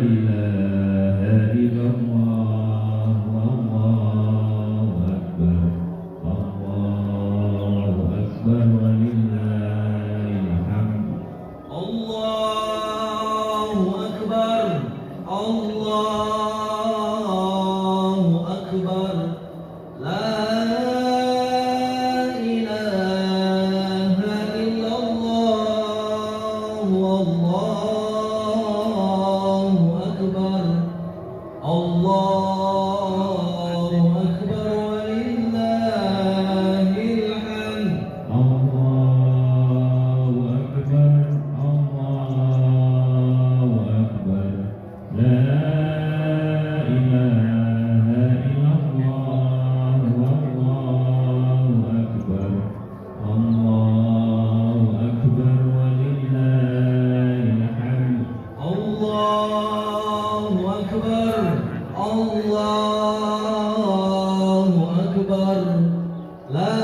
إله إلا الله والله أكبر الله أكبر ولله الحمد الله أكبر الله أكبر لا إله إلا الله والله أكبر الله أكبر ولله الحمد الله أكبر الله أكبر لا إله إلا الله والله أكبر الله أكبر ولله الحمد الله أكبر الله أكبر لا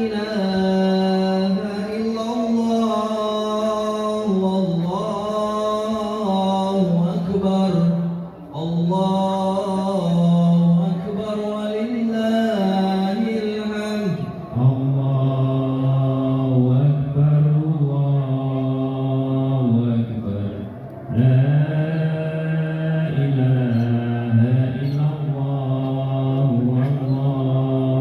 إله إلا الله والله أكبر الله أكبر ولله الحمد الله أكبر الله أكبر لا إله إلا الله والله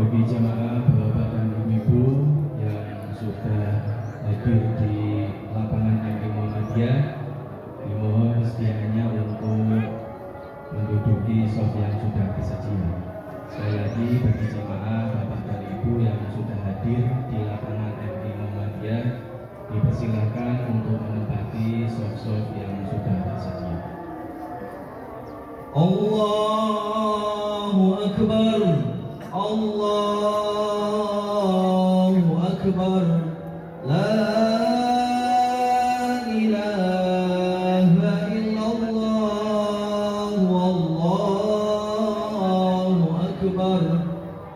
Bagi jamaah bapak dan ibu yang sudah hadir di lapangan MI Muhammadiyah, dimohon kesediaannya untuk menduduki sof yang sudah tersedia. Sekali lagi bagi jamaah bapak dan ibu yang sudah hadir di lapangan MI Muhammadiyah, dipersilakan untuk menempati sof-sof yang sudah tersedia. Allahu Akbar, Allahu Akbar, la ilaha illallah, Allahu Akbar,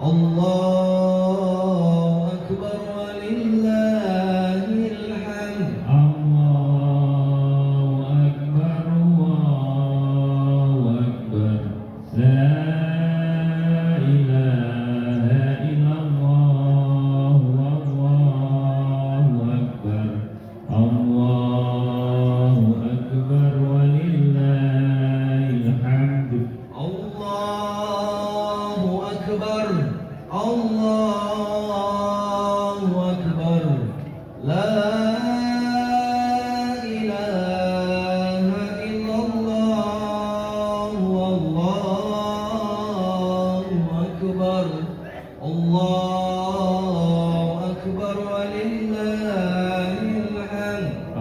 Allahu Akbar, walillahil hamd. Allahu Akbar, Allahu Akbar, la Allahu Akbar, la ilaha illallah, Allahu Akbar, Allahu Akbar, walillahil hamd.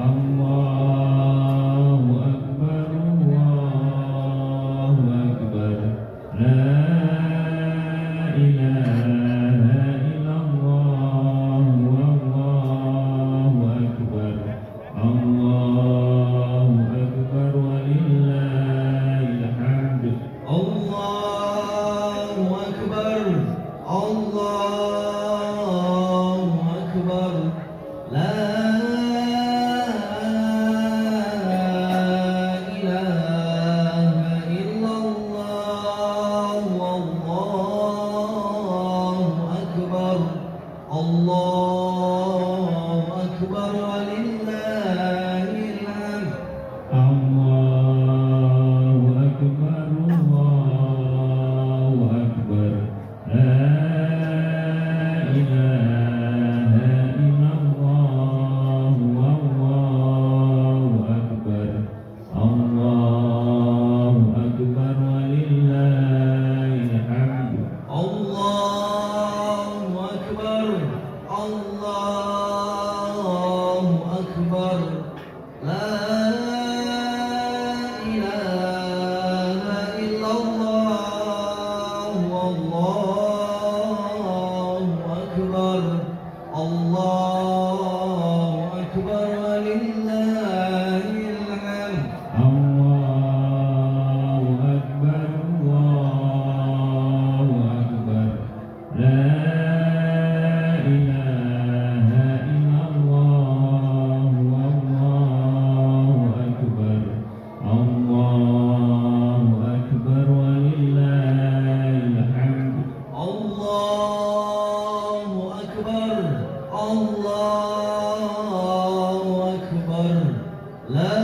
Allahu Akbar, Allahu Akbar, la Allahu Akbar, walillahil hamd. Allahu Akbar, Allahu Akbar, la ilaha illallah, Allahu Akbar, Allahu Akbar, walillahil hamd. Allahu Akbar, Allahu Akbar, la ilaha illallah, Allahu Akbar, Allahu Akbar, walillahil hamd. Allahu Akbar, Allahu Akbar, la Allahu Akbar, la ilaha illallah, Allahu Akbar, Allahu Akbar, walillahil hamd. Allahu Akbar, Allahu Akbar, la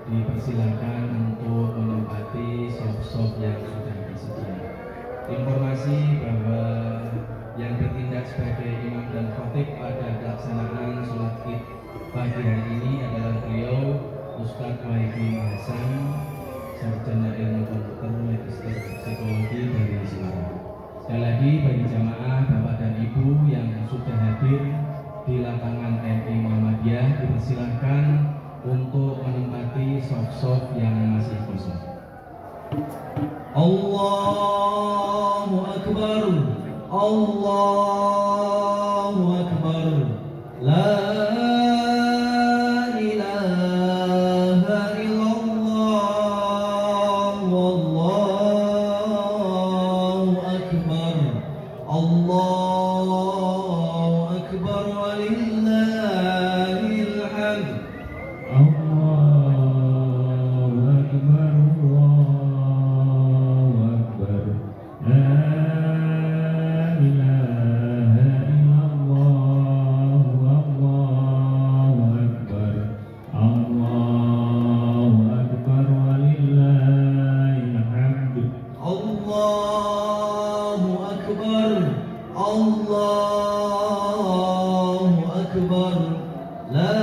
dipersilakan untuk menempati sof-sof yang sudah tersedia. Informasi bahwa yang bertindak sebagai imam dan khatib pada pelaksanaan sholat id pagi hari ini adalah beliau Ustadz Wahidin Hasan, sarjana ilmu komputer magister psikologi dari Semarang. Sekali lagi bagi jamaah bapak dan ibu yang sudah hadir di lapangan MI Muhammadiyah, dipersilahkan untuk menempati sof-sof yang masih kosong. Allahu Akbar, Allahu Akbar. لا إله إلا الله والله أكبر الله أكبر ولله الحمد الله أكبر الله أكبر لا إله إلا الله والله أكبر الله أكبر ولله الحمد الله أكبر الله أكبر لا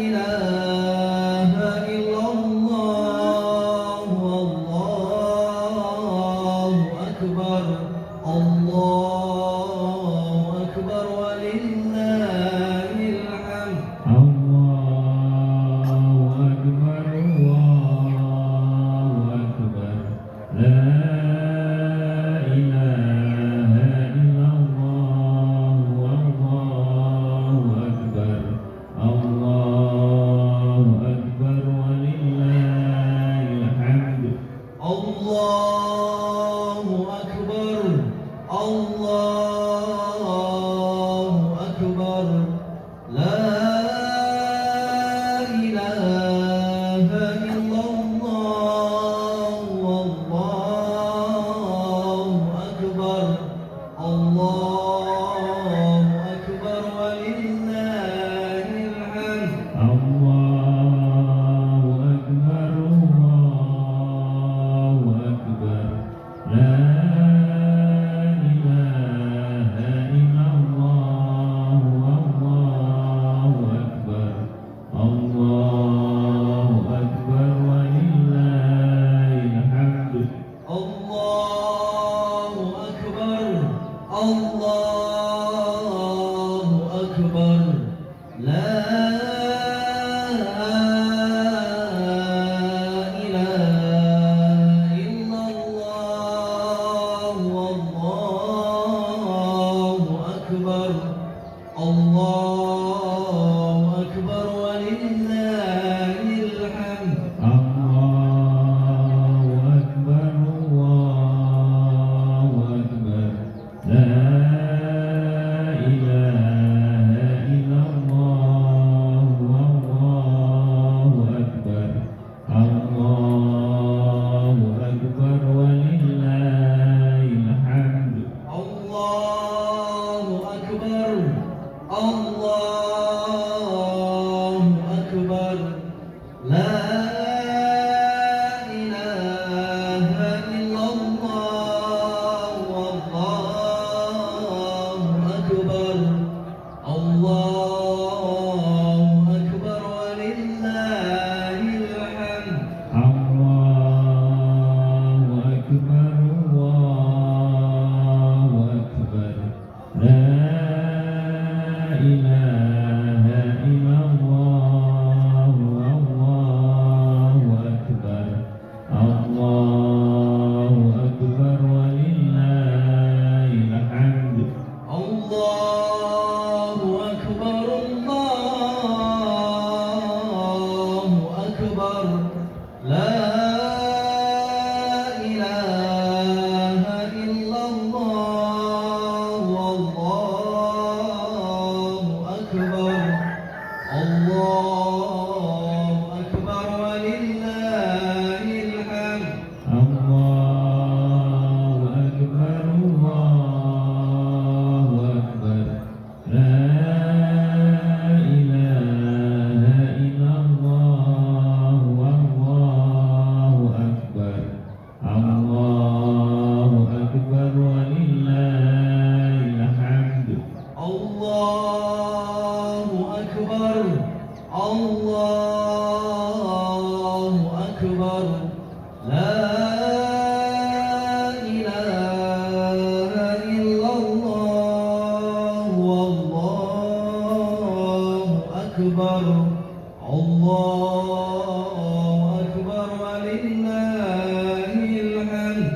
إله إلا الله والله أكبر الله أكبر ولله الحمد الله أكبر الله أكبر لا إله إلا الله والله أكبر الله أكبر ولله الحمد الله أكبر الله أكبر لا إله إلا الله والله أكبر الله أكبر ولله الحمد الله أكبر الله أكبر لا إله إلا الله والله أكبر الله أكبر ولله الحمد الله أكبر الله أكبر لا إله إلا الله والله أكبر الله أكبر ولله الحمد الله أكبر الله أكبر لا إله إلا الله والله أكبر الله أكبر ولله الحمد الله أكبر الله أكبر لا إله إلا الله والله أكبر الله أكبر ولله الحمد الله أكبر الله أكبر لا إله إلا الله والله أكبر الله أكبر ولله الحمد الله أكبر الله أكبر لا إله إلا الله والله أكبر الله أكبر ولله الحمد الله أكبر الله أكبر لا إله إلا الله والله أكبر الله أكبر ولله الحمد الله أكبر الله أكبر لا إله إلا الله والله أكبر الله أكبر ولله الحمد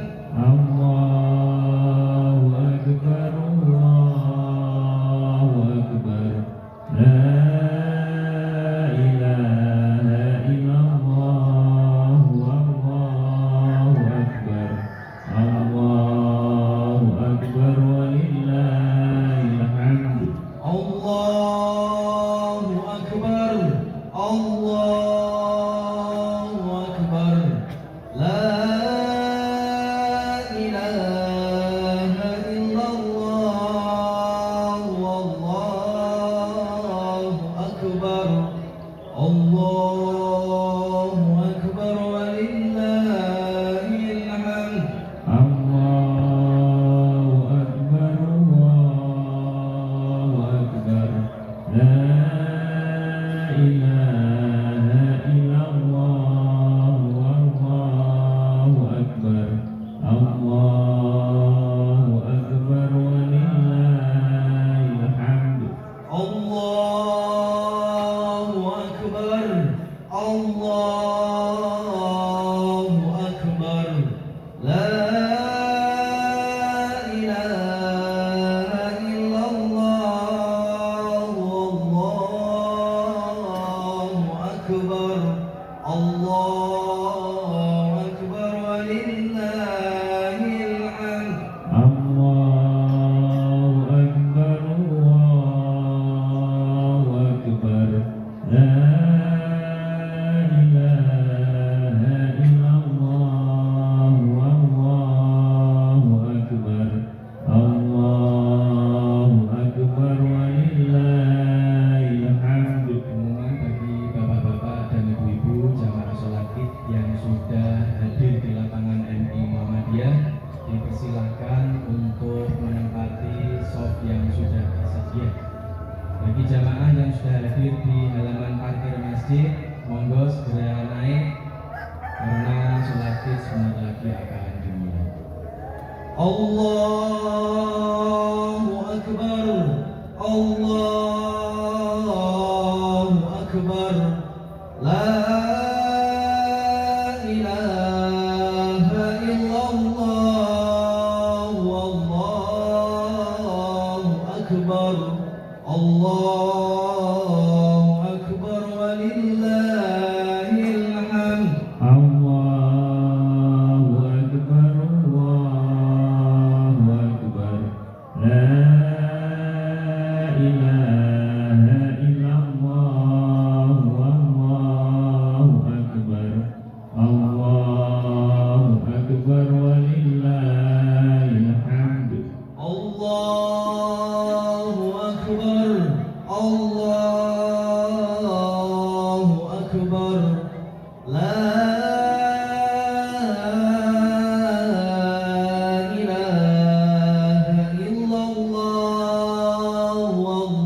الله أكبر الله أكبر لا إله إلا الله والله أكبر الله أكبر ولله الحمد الله أكبر الله أكبر لا إله إلا الله والله أكبر الله أكبر ولله الحمد الله أكبر الله أكبر لا إله إلا الله والله أكبر الله أكبر ولله الحمد الله أكبر الله أكبر لا إله إلا الله والله أكبر الله أكبر ولله الحمد الله أكبر الله أكبر لا إله إلا الله والله أكبر الله أكبر ولله الحمد. Pengumuman bagi bapak-bapak dan ibu-ibu jamaah sholat id yang sudah hadir di lapangan MI Muhammadiyah dipersilahkan untuk menempati shop yang sudah tersedia. Bagi jamaah yang sudah hadir di halaman parkir masjid, monggo segera naik karena sholat id sebentar lagi akan dimulai. Allahu Akbar, Allahu Akbar, la ilaha illallah, wallahu akbar, Allahu akbar walillahil hamd. الله أكبر الله أكبر لا إله إلا الله والله أكبر الله أكبر ولله الحمد Allahu akbar, Allahu akbar, la ilaha illallah, wallahu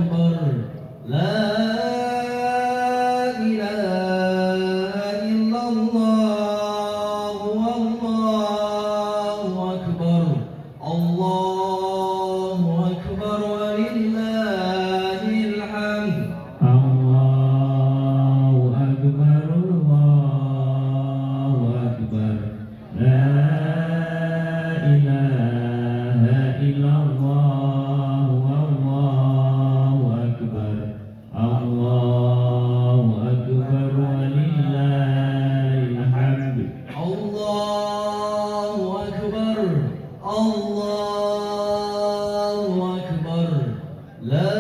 أكبر لا إله إلا الله والله أكبر الله أكبر ولله الحمد الله أكبر الله أكبر لا إله إلا الله والله أكبر الله أكبر ولله الحمد الله أكبر الله أكبر لا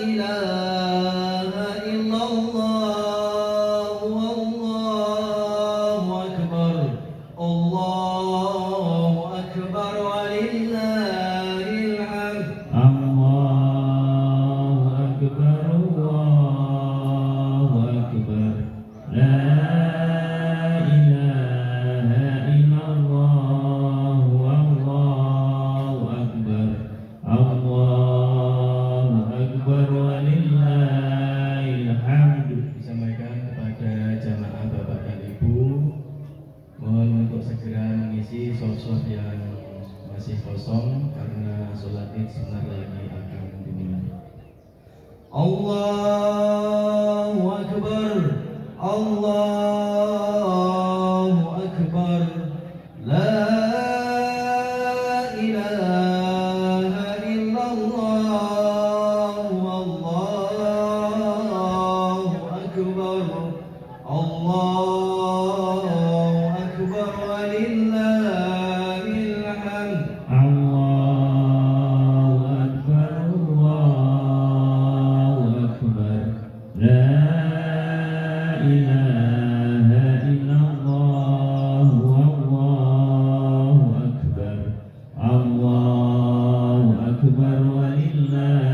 إله إلا الله والله أكبر الله أكبر ولله الحمد الله أكبر الله أكبر لا إله إلا الله والله أكبر الله أكبر ولله الحمد. Disampaikan kepada jamaah Bapak dan Ibu, mohon untuk segera mengisi soft yang masih kosong karena sholat id sebentar lagi akan dimulai. Allahu Akbar, Allahu Akbar, la ilaha illallah, wallahu akbar, Allahu akbar, walillahil hamd. الله أكبر الله أكبر لا إله إلا الله والله أكبر الله أكبر ولله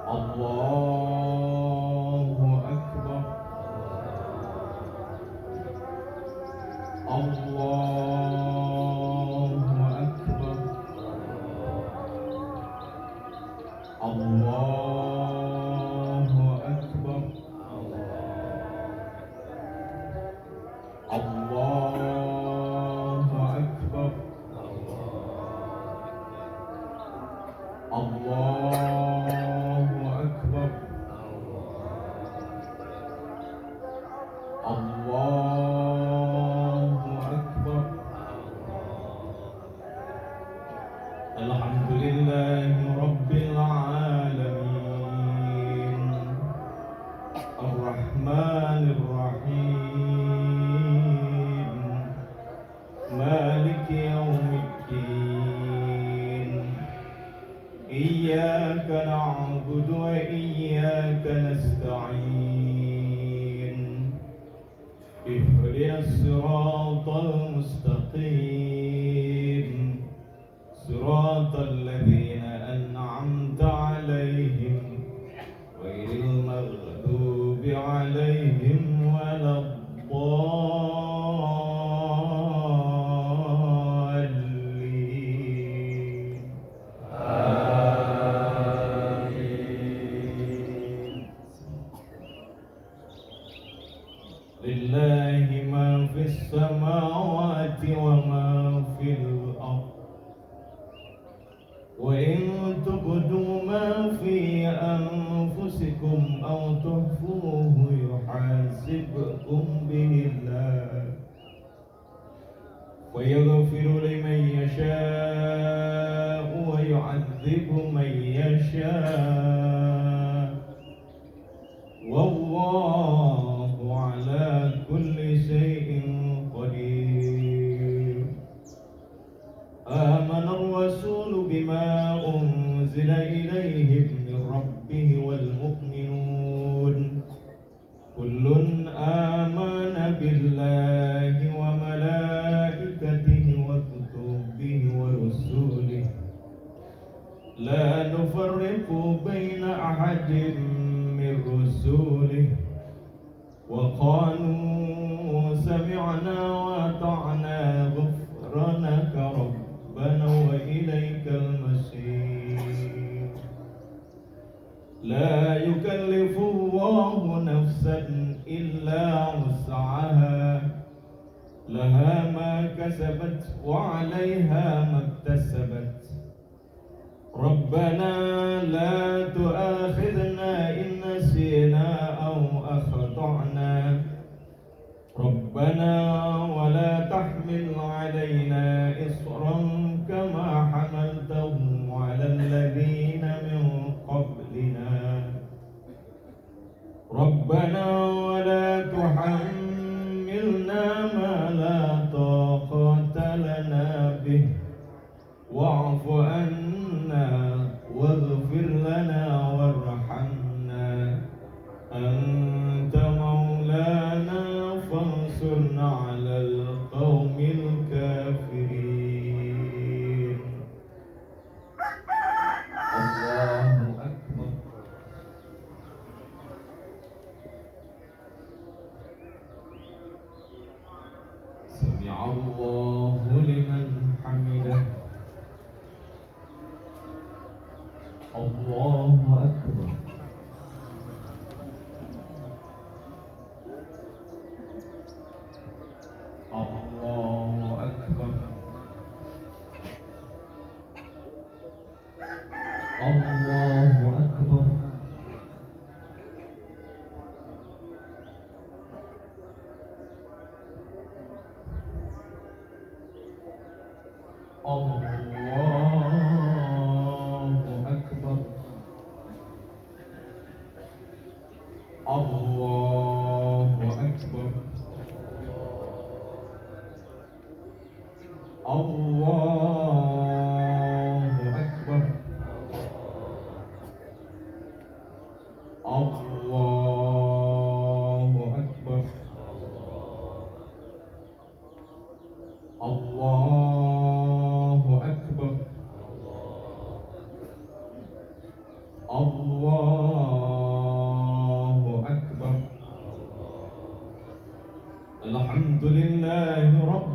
الله أكبر. الله أكبر. الله أكبر. الله أكبر. الله أكبر. الله أكبر. الحمد لله رب العالمين الرحمن الرحيم مالك يوم الدين إياك نعبد وإياك نستعين اهدنا الصراط المستقيم صراط الذين أنعمت عليهم غير المغضوب عليهم ولا الضالين. لله ما في السماوات وما في الأرض وإن تبدوا ما في أنفسكم أو تخفوه يحاسبكم به الله ويغفر لمن يشاء ويعذب من يشاء والله على كل شيء قدير. آمن الرسول بما أنزل إليه من ربه والمؤمنون كل آمن بالله وملائكته وكتبه ورسله لا نفرق بين أحد من رسله وقالوا سمعنا وأطعنا غفرانك ربنا وإليك المصير. لا يكلف الله نفسا إلا وسعها لها ما كسبت وعليها ما اكتسبت. ربنا لا تؤاخذنا إن نسينا أو أخطأنا ربنا ولا تحمل علينا إصرا كما حملته على الذين من قبلنا ربنا ولا تحملنا ما لا طاقة لنا به واعف عنا واغفر لنا وارحمنا أنت مولانا فانصرنا على القوم الكافرين. الله أكبر. سمع الله لمن حمده. الله أكبر. الله أكبر. الله أكبر. الله أكبر. الله أكبر. الله أكبر. الله أكبر. الله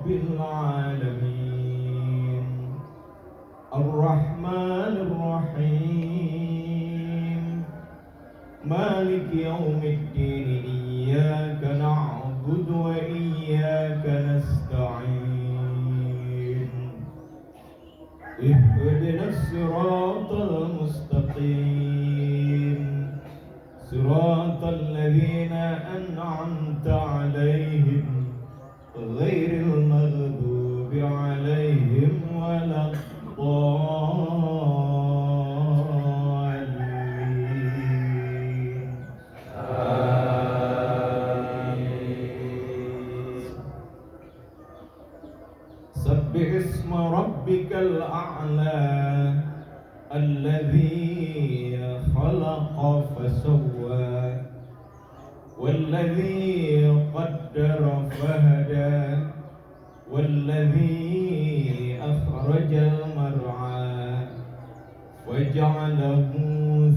رب العالمين الرحمن الرحيم مالك يوم الدين إياك نعبد وإياك نستعين اهدنا الصراط المستقيم صراط الذين أنعمت عليهم غير المغضوب عليهم ولا الضالين سبح اسم ربك الأعلى الذي خلق فسوى والذي قدر فهدى والذي أخرج المرعى وجعله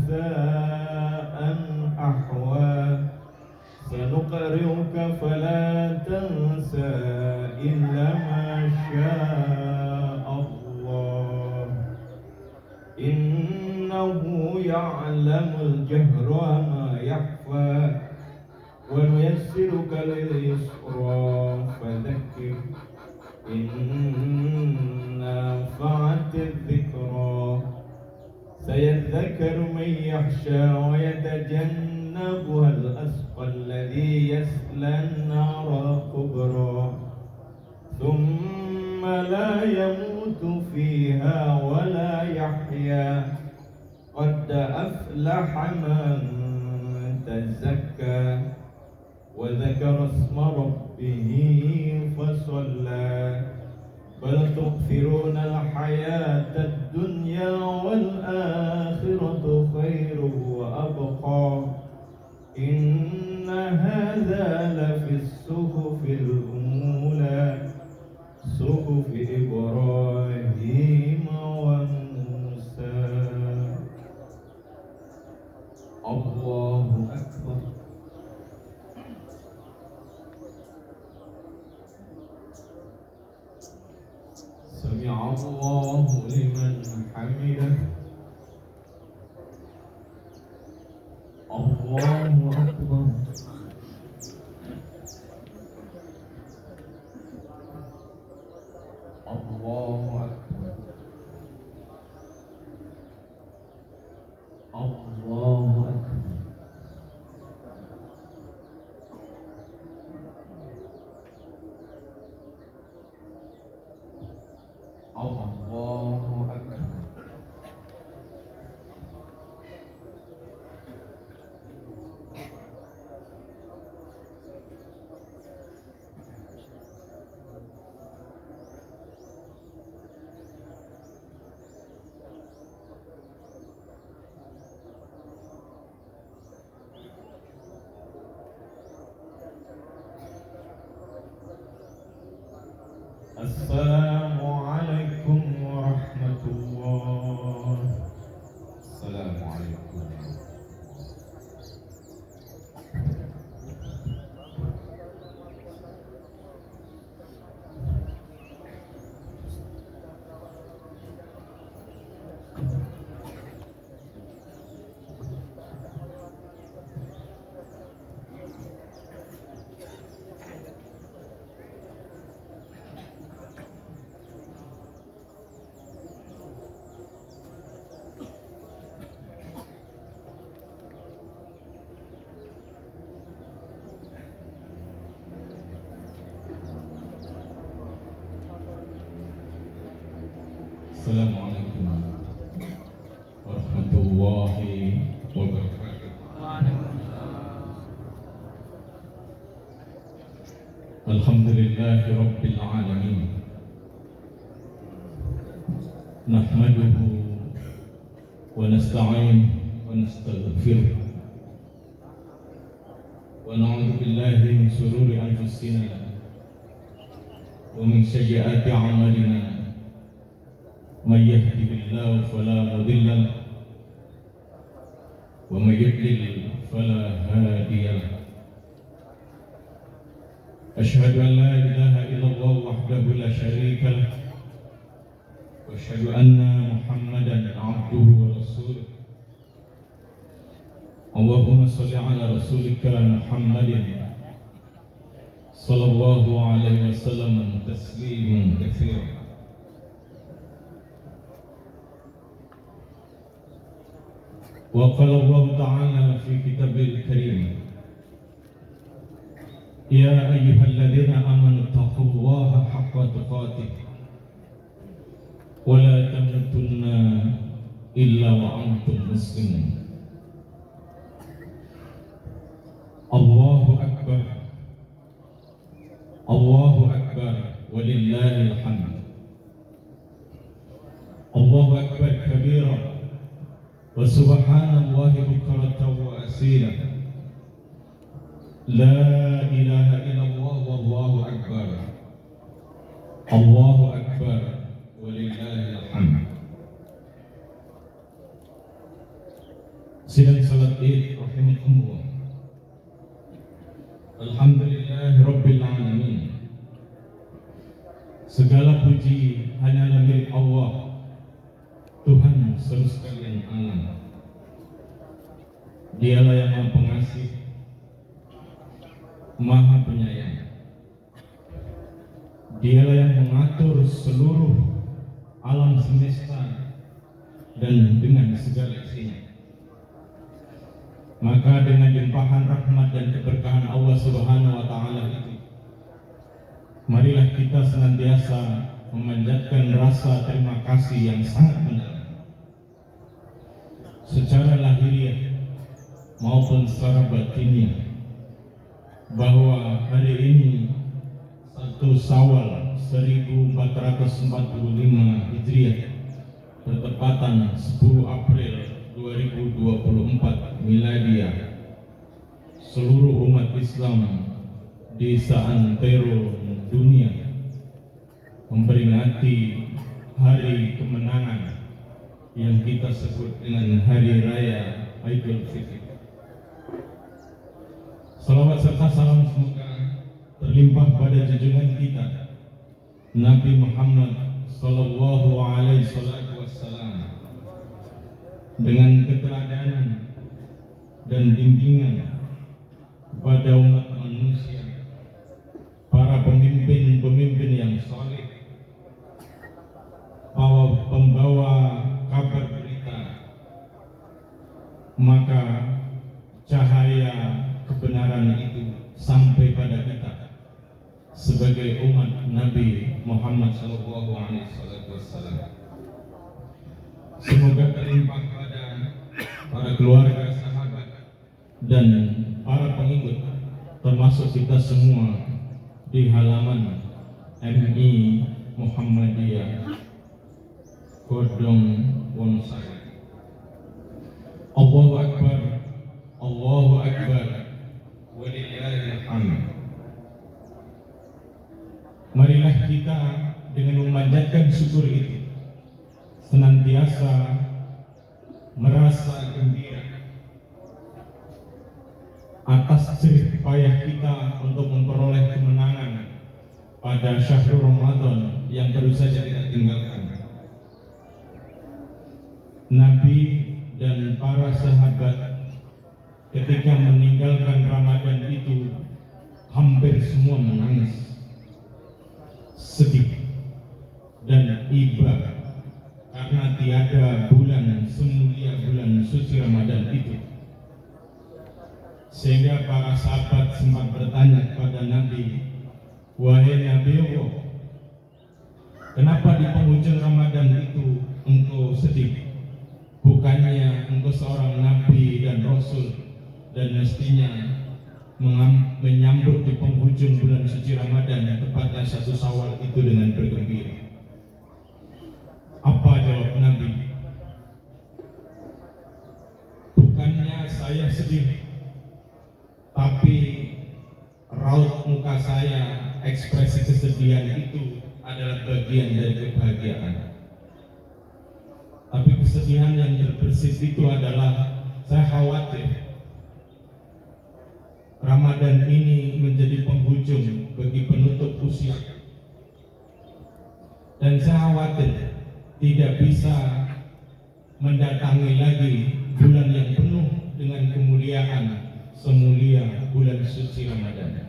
ثاء أحوى سنقرئك فلا تنسى إلا ما شاء الله إنه يعلم الجهر وما يخفى ونيسرك لليسرى فذكر إن نفعت الذكرى سيذكر من يخشى ويتجنبها الأشقى الذي يصلى النار الكبرى ثم لا يموت فيها ولا يحيا قد أفلح من تزكى وذكر اسم ربه فصلى بل تؤثرون الحياة الدنيا والآخرة خير وأبقى إن هذا لفي الصحف الأولى صحف إبراهيم وموسى الله أكبر سمع الله لمن حمده الله أكبر الله أكبر الله أكبر الله أكبر السلام عليكم ورحمة الله. السلام عليكم. Assalamualaikum warahmatullahi wabarakatuh. Alhamdulillahi rabbil alamin. Nahmaduhu wa nasta'inuhu wa nastaghfiruh. Wa na'udzu billahi min shururi anfusina wa min sayyiati a'malina. من يهده الله فلا مضل له ومن يضلل فلا هادي له أشهد أن لا إله إلا الله وحده لا شريك له وأشهد أن محمدا عبده ورسوله اللهم صل على رسولك محمد صلى الله عليه وسلم تسليما كثيرا. وقال الله تعالى في كتابه الكريم يا أيها الذين آمنوا اتقوا الله حق تقاته ولا تموتن إلا وأنتم مسلمون. الله أكبر الله أكبر ولله الحمد. الله أكبر كبيرا وسبحان الله بكرة وأصيلا. لا إله إلا الله والله أكبر. الله أكبر ولله الحمد. Sidang salat Id rahimakumullah. Alhamdulillah Rabbil Alamin. Segala puji hanyalah milik Allah, Tuhan seluruh sekalian alam. Dialah yang Maha Pengasih, Maha Penyayang. Dialah yang mengatur seluruh alam semesta dan dengan segala isinya. Maka dengan limpahan rahmat dan keberkahan Allah Subhanahu wa taala itu, marilah kita senantiasa memanjatkan rasa terima kasih yang sangat mendalam secara lahiriah maupun secara batiniah, bahwa hari ini 1 Syawal 1445 Hijriah bertepatan 10 April 2024 Miladiah, seluruh umat Islam di seantero dunia memperingati hari kemenangan yang kita sebut dengan Hari Raya Idul Fitri. Salawat serta salam semoga terlimpah pada junjungan kita Nabi Muhammad Sallallahu Alaihi Wasallam, dengan keteladanan dan bimbingan kepada umat manusia, para pemimpin-pemimpin yang saleh, pembawa kabar berita, maka cahaya kebenaran itu sampai pada kita sebagai umat Nabi Muhammad SAW. Semoga terlimpah pada para keluarga, sahabat, dan para pengikut, termasuk kita semua di halaman MI Muhammadiyah Godong Wonosari. Allahu Akbar, Allahu Akbar, walillahil hamd. Marilah kita dengan memanjatkan syukur itu senantiasa merasa gembira atas jerih payah kita untuk memperoleh kemenangan pada syahrul Ramadan yang baru saja kita tinggalkan. Nabi dan para sahabat ketika meninggalkan Ramadan itu hampir semua menangis, sedih dan iba, karena tiada bulan semulia bulan suci Ramadan itu. Sehingga para sahabat sempat bertanya kepada Nabi, wahai Nabi Allah, kenapa di penghujung Ramadan itu engkau sedih? Bukannya engkau seorang Nabi dan Rasul dan mestinya menyambut di penghujung bulan suci Ramadan yang tepatnya 1 Syawal itu dengan bergembira. Apa jawab Nabi? Bukannya saya sedih, tapi raut muka saya, ekspresi kesedihan itu adalah bagian dari kebahagiaan. Tapi kesedihan yang terbersit itu adalah saya khawatir Ramadan ini menjadi penghujung penghujung, bagi penutup usia. Dan saya khawatir tidak bisa mendatangi lagi bulan yang penuh dengan kemuliaan semulia bulan suci Ramadan.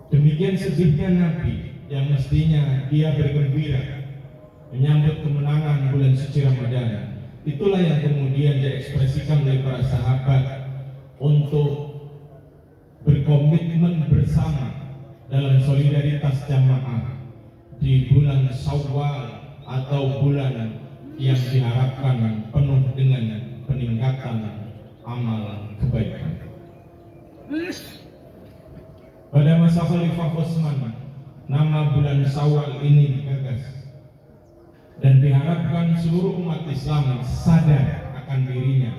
Demikian sedihnya Nabi yang mestinya dia bergembira menyambut kemenangan bulan suci Ramadan. Itulah yang kemudian diekspresikan oleh para sahabat untuk berkomitmen bersama dalam solidaritas jamaah di bulan Syawal atau bulan yang diharapkan penuh dengan peningkatan amal kebaikan. Pada masa Khalifah Utsman, nama bulan Syawal ini digagas dan diharapkan seluruh umat Islam sadar akan dirinya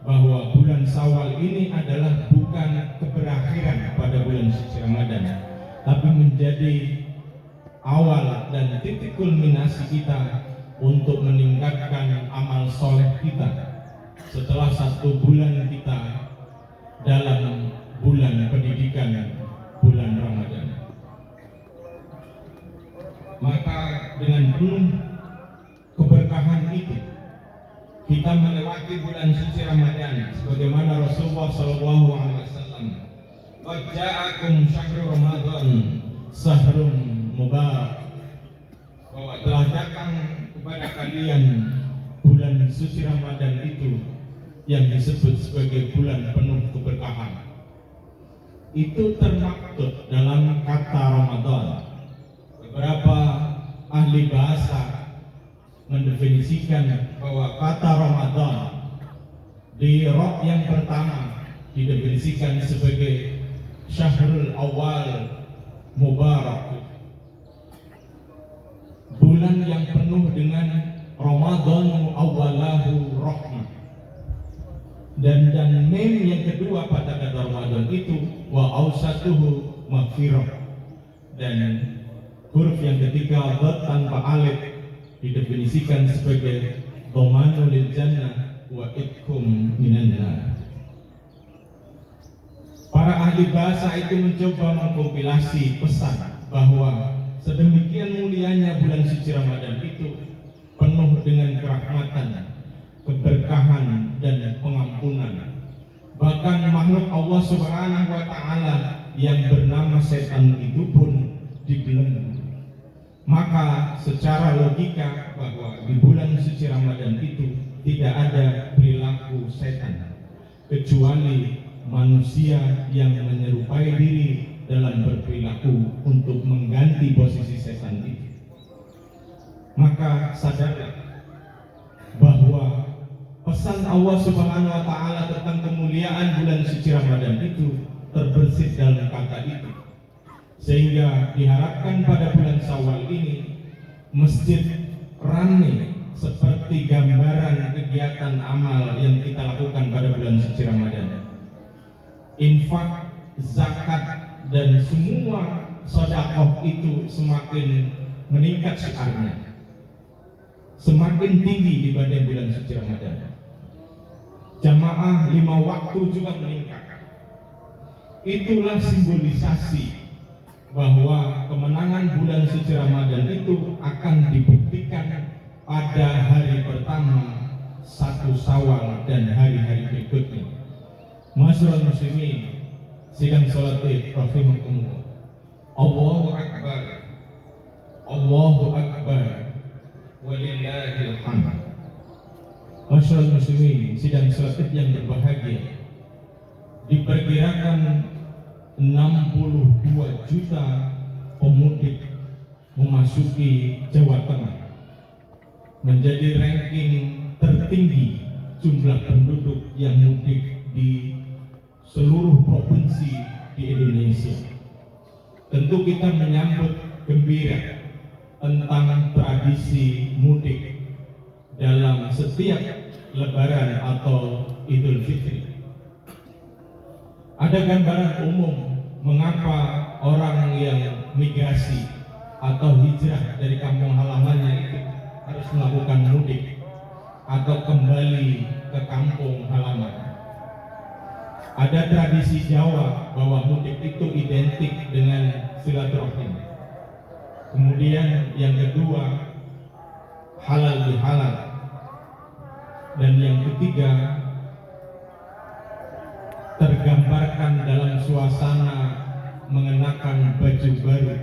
bahwa bulan Syawal ini adalah bukan keberakhiran pada bulan suci Ramadan, tapi menjadi awal dan titik kulminasi kita untuk meningkatkan amal soleh kita setelah 1 bulan kita dalam bulan pendidikan bulan Ramadan. Maka dengan penuh keberkahan itu kita melewati bulan suci Ramadan sebagaimana Rasulullah SAW, "Qad ja'akum syahrul Ramadan sahrun mubarak," bahwa telah datang kepada kalian bulan suci Ramadan itu yang disebut sebagai bulan penuh keberkahan. Itu termaktub dalam kata Ramadan. Beberapa ahli bahasa mendefinisikan bahwa kata Ramadan di roh yang pertama didefinisikan sebagai syahrul awal mubarak, bulan yang penuh dengan Ramadan awalahu rahmah. Dan mem yang kedua pada kata Ramadan itu wa ausatuhu maghfirah, dan huruf yang ketiga dhat tanpa alif didefinisikan sebagai dhamanul lil jannah wa itkum minan nar. Para ahli bahasa itu mencoba mengkompilasi pesan bahwa sedemikian mulianya bulan suci Ramadan itu penuh dengan kerahmatan, keberkahan dan pengampunan. Bahkan makhluk Allah Subhanahu wa taala yang bernama setan itu pun dibelenggu. Maka secara logika bahwa di bulan suci Ramadan itu tidak ada perilaku setan kecuali manusia yang menyerupai diri dalam berperilaku untuk mengganti posisi setan itu. Maka sadarlah bahwa pesan Allah Subhanahu wa taala tentang kemuliaan bulan suci Ramadan itu terbersit dalam kata itu. Sehingga diharapkan pada bulan Syawal ini masjid ramai seperti gambaran kegiatan amal yang kita lakukan pada bulan suci Ramadan. Infak, zakat dan semua sedekah itu semakin meningkat syiarnya, semakin tinggi dibanding bulan suci Ramadan. Jamaah 5 waktu juga meningkat. Itulah simbolisasi bahwa kemenangan bulan suci Ramadan itu akan dibuktikan pada hari pertama 1 Syawal dan hari-hari berikutnya. Masyaallah muslimin, sidang salat Id rahimakumullah. Allahu akbar. Allahu akbar. Walillahil hamd. Masyaallah muslimin, sidang salat Id yang berbahagia. Diperkirakan 62 juta pemudik memasuki Jawa Tengah, menjadi ranking tertinggi jumlah penduduk yang mudik di seluruh provinsi di Indonesia. Tentu kita menyambut gembira tentang tradisi mudik dalam setiap Lebaran atau Idul Fitri. Ada gambaran umum mengapa orang yang migrasi atau hijrah dari kampung halamannya itu harus melakukan mudik atau kembali ke kampung halaman. Ada tradisi Jawa bahwa mudik itu identik dengan silaturahim. Kemudian yang kedua, halal bihalal. Dan yang ketiga, tergambarkan dalam suasana mengenakan baju baru.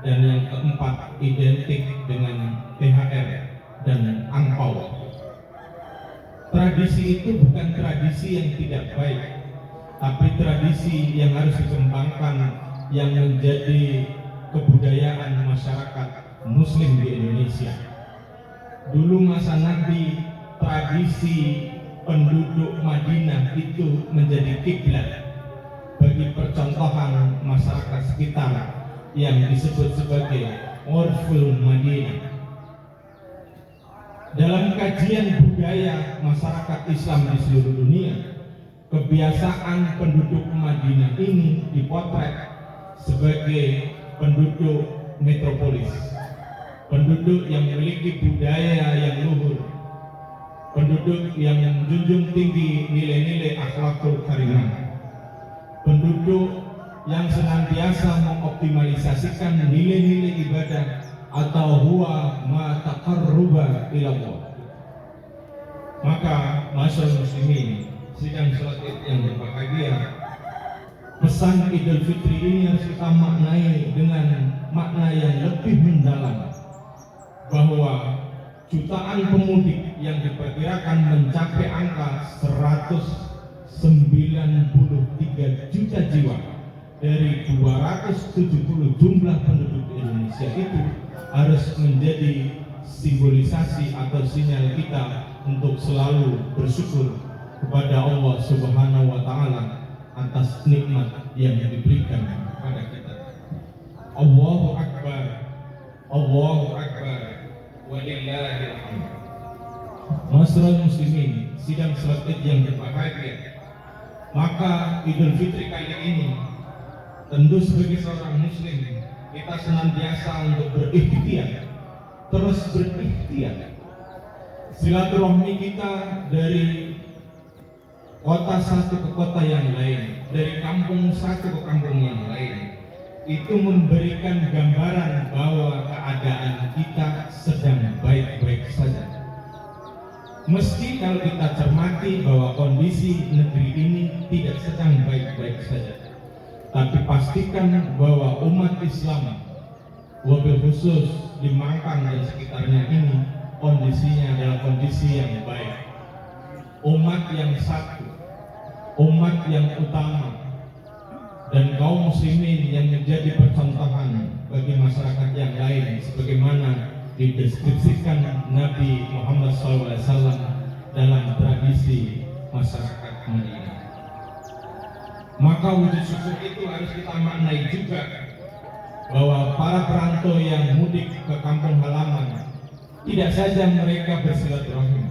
Dan yang keempat, identik dengan THR dan angpau. Tradisi itu bukan tradisi yang tidak baik, tapi tradisi yang harus dikembangkan, yang menjadi kebudayaan masyarakat Muslim di Indonesia. Dulu masa Nabi, tradisi penduduk Madinah itu menjadi kiblat bagi percontohan masyarakat sekitar yang disebut sebagai Urful Madinah. Dalam kajian budaya masyarakat Islam di seluruh dunia, kebiasaan penduduk Madinah ini dipotret sebagai penduduk metropolis, penduduk yang memiliki budaya yang luhur, penduduk yang menjunjung tinggi nilai-nilai akhlakul karimah, penduduk yang senantiasa mengoptimalisasikan nilai-nilai ibadah atau huwa ma taqarruba ila Allah. Maka masyarakat muslimin sidang salat Id yang berbahagia, pesan Idul Fitri ini harus kita maknai dengan makna yang lebih mendalam, bahwa jutaan pemudik yang diperkirakan mencapai angka 193 juta jiwa dari 270 jumlah penduduk Indonesia itu harus menjadi simbolisasi atau sinyal kita untuk selalu bersyukur kepada Allah Subhanahu wa Ta'ala atas nikmat yang diberikan kepada kita. Allahu Akbar, Allahu Akbar, walillahil hamd. Masyarakat muslimin, sidang salat Id yang berbahagia, maka Idul Fitri kali ini tentu sebagai seorang muslim kita senantiasa untuk berikhtiar, terus berikhtiar. Silaturahmi kita dari kota satu ke kota yang lain, dari kampung satu ke kampung yang lain, itu memberikan gambaran bahwa keadaan kita sedang baik-baik saja. Meski kalau kita cermati bahwa kondisi negeri ini tidak sedang baik-baik saja, tapi pastikan bahwa umat Islam, wabil khusus di Mangkang dan sekitarnya ini, kondisinya adalah kondisi yang baik. Umat yang satu, umat yang utama, dan kaum muslimin yang menjadi percontohan bagi masyarakat yang lain, sebagaimana dideskripsikan Nabi Muhammad SAW dalam tradisi masyarakat Madinah. Maka wujud syukur itu harus kita maknai juga bahwa para perantau yang mudik ke kampung halaman tidak saja mereka bersilaturahim,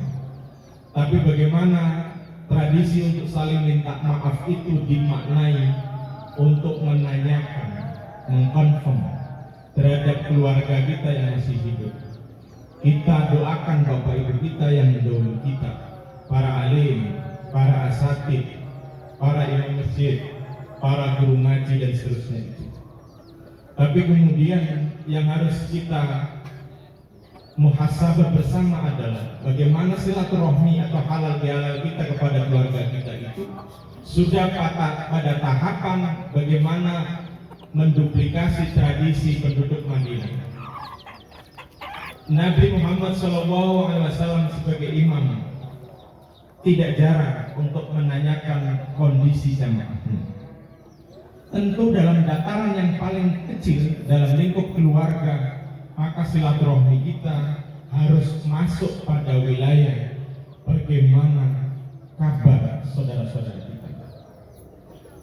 tapi bagaimana tradisi untuk saling minta maaf itu dimaknai untuk menanyakan, mengkonfirm terhadap keluarga kita yang masih hidup. Kita doakan bapak ibu kita yang mendahului kita, para alim, para asatid, para imam masjid, para guru ngaji dan seterusnya itu. Tapi kemudian yang harus kita muhasabah bersama adalah bagaimana silaturahmi atau halal bihalal kita kepada keluarga kita itu sudah pada tahapan bagaimana menduplikasi tradisi penduduk Madinah. Nabi Muhammad SAW sebagai imam tidak jarang untuk menanyakan kondisi jamaahnya. Tentu dalam dataran yang paling kecil dalam lingkup keluarga, maka silaturahmi kita harus masuk pada wilayah bagaimana kabar saudara-saudara kita.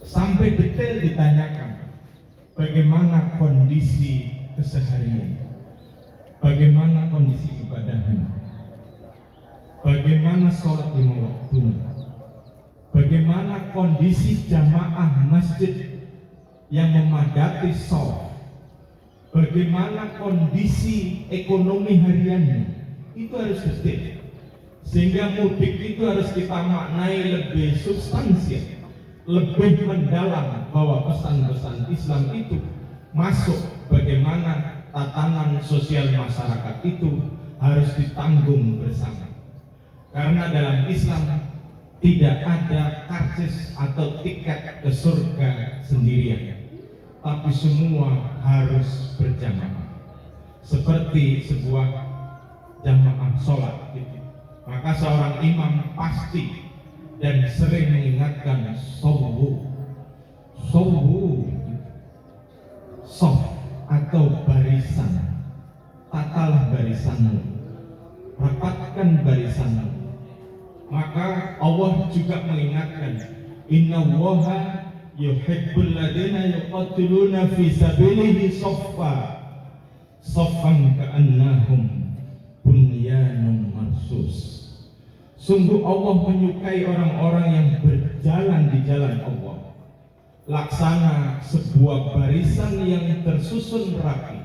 Sampai detail ditanyakan bagaimana kondisi keseharian, bagaimana kondisi ibadahnya, bagaimana sholat lima waktu, bagaimana kondisi jamaah masjid yang memadati sholat, bagaimana kondisi ekonomi hariannya, itu harus detail. Sehingga mudik itu harus kita maknai lebih substansial, lebih mendalam bahwa pesan-pesan Islam itu masuk bagaimana tatanan sosial masyarakat itu harus ditanggung bersama. Karena dalam Islam tidak ada karcis atau tiket ke surga sendirian, tapi semua harus berjamaah seperti sebuah jamaah sholat gitu. Maka seorang imam pasti dan sering mengingatkan sof atau barisan, tatalah barisanmu, rapatkan barisanmu. Maka Allah juga mengingatkan, innallaha yuhibbul ladzina yuqatiluna fi sabilihi saffan ka'annahum bunyanun marsus. Sungguh Allah menyukai orang-orang yang berjalan di jalan Allah, laksana sebuah barisan yang tersusun rapi,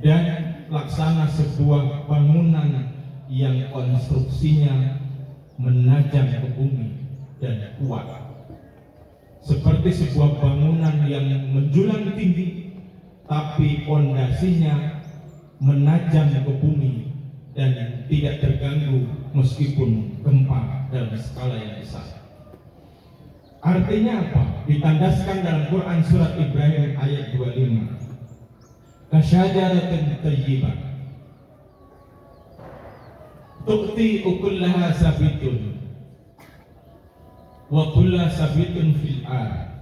dan laksana sebuah bangunan yang konstruksinya menajam ke bumi dan kuat, seperti sebuah bangunan yang menjulang tinggi tapi pondasinya menajam ke bumi dan tidak terganggu meskipun gempa dalam skala yang besar. Artinya apa? Ditandaskan dalam Quran surat Ibrahim ayat 25. Kasyajaratin tayyibah tu'ti ukullaha sabitun wa kulla sabitun fil ar.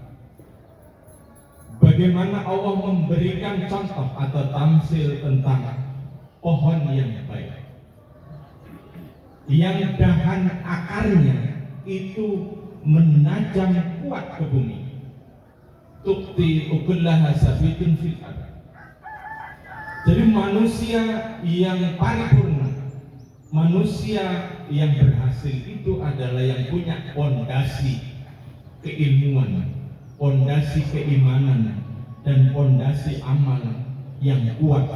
Bagaimana Allah memberikan contoh atau tamsil tentang pohon yang baik, yang dahan akarnya itu menajam kuat ke bumi. Tu'ti ukullaha sabitun fil ar. Jadi manusia yang paripurna, manusia yang berhasil itu adalah yang punya pondasi keilmuan, pondasi keimanan, dan pondasi amal yang kuat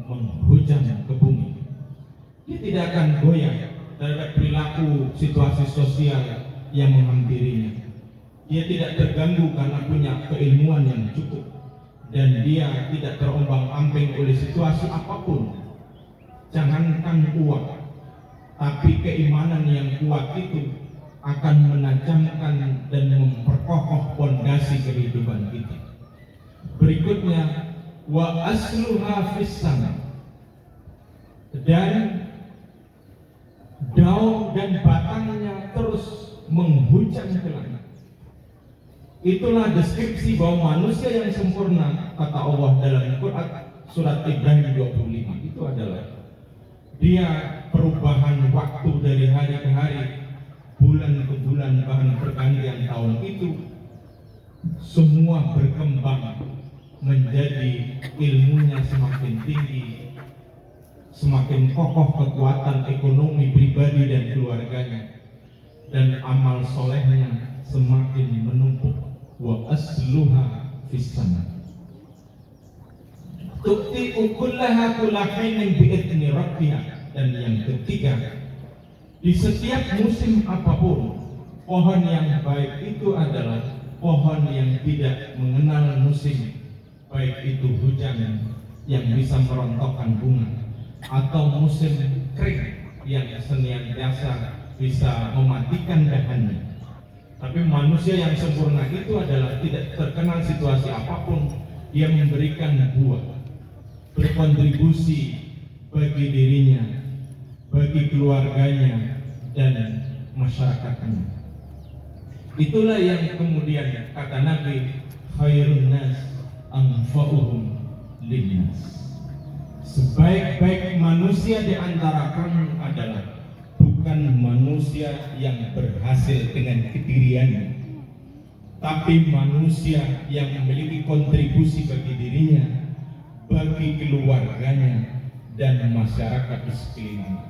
menghujam ke bumi. Dia tidak akan goyah terhadap perilaku situasi sosial yang menghampirinya. Dia tidak terganggu karena punya keilmuan yang cukup, dan dia tidak terombang-ambing oleh situasi apapun. Jangankan uang, tapi keimanan yang kuat itu akan menajamkan dan memperkokoh pondasi kehidupan kita. Berikutnya, wa asluha fis sama, dan daun dan batangnya terus menghujam ke langit. Itulah deskripsi bahwa manusia yang sempurna, kata Allah dalam Quran surat Ibrahim 25, itu adalah dia perubahan waktu dari hari ke hari, bulan ke bulan, bahkan pergantian tahun itu semua berkembang menjadi ilmunya semakin tinggi, semakin kokoh kekuatan ekonomi pribadi dan keluarganya, dan amal solehnya semakin menumpuk. Wa asluha fis sama. Tu'ti ukullaha kullahainin bi'idni rabbiha. Dan yang ketiga, di setiap musim apapun, pohon yang baik itu adalah pohon yang tidak mengenal musim, baik itu hujan yang bisa merontokkan bunga, atau musim kering yang senantiasa bisa mematikan dahannya. Tapi manusia yang sempurna itu adalah tidak terkenal situasi apapun, dia memberikan buah, berkontribusi bagi dirinya, bagi keluarganya, dan masyarakatnya. Itulah yang kemudian kata Nabi, khairun nas anfa'uhum linnas. Sebaik-baik manusia di antara kamu adalah bukan manusia yang berhasil dengan kediriannya, tapi manusia yang memiliki kontribusi bagi dirinya, bagi keluarganya, dan masyarakat di sekelilingnya.